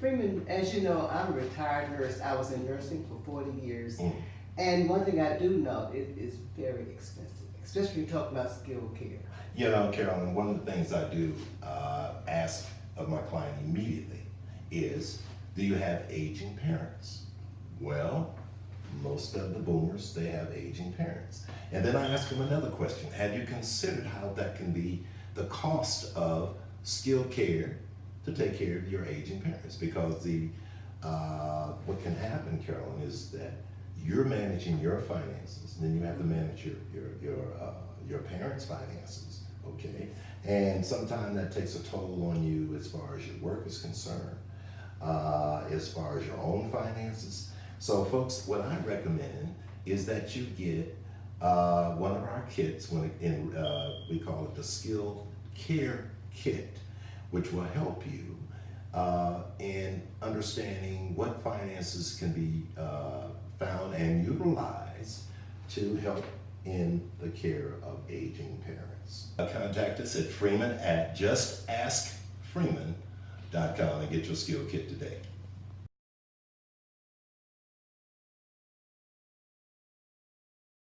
Freeman, as you know, I'm a retired nurse. I was in nursing for 40 years. And one thing I do know, it is very expensive, especially when you talk about skilled care. You know, Carolyn, one of the things I do ask of my client immediately is, do you have aging parents? Well, most of the boomers, they have aging parents. And then I ask them another question. Have you considered how that can be the cost of skilled care to take care of your aging parents? Because what can happen, Carolyn, is that you're managing your finances, and then you have to manage your parents' finances, okay? And sometimes that takes a toll on you as far as your work is concerned, as far as your own finances. So folks, what I recommend is that you get one of our kits, we call it the Skilled Care Kit, which will help you in understanding what finances can be found and utilized to help in the care of aging parents. Contact us at Freeman at justaskfreeman.com and get your skill kit today.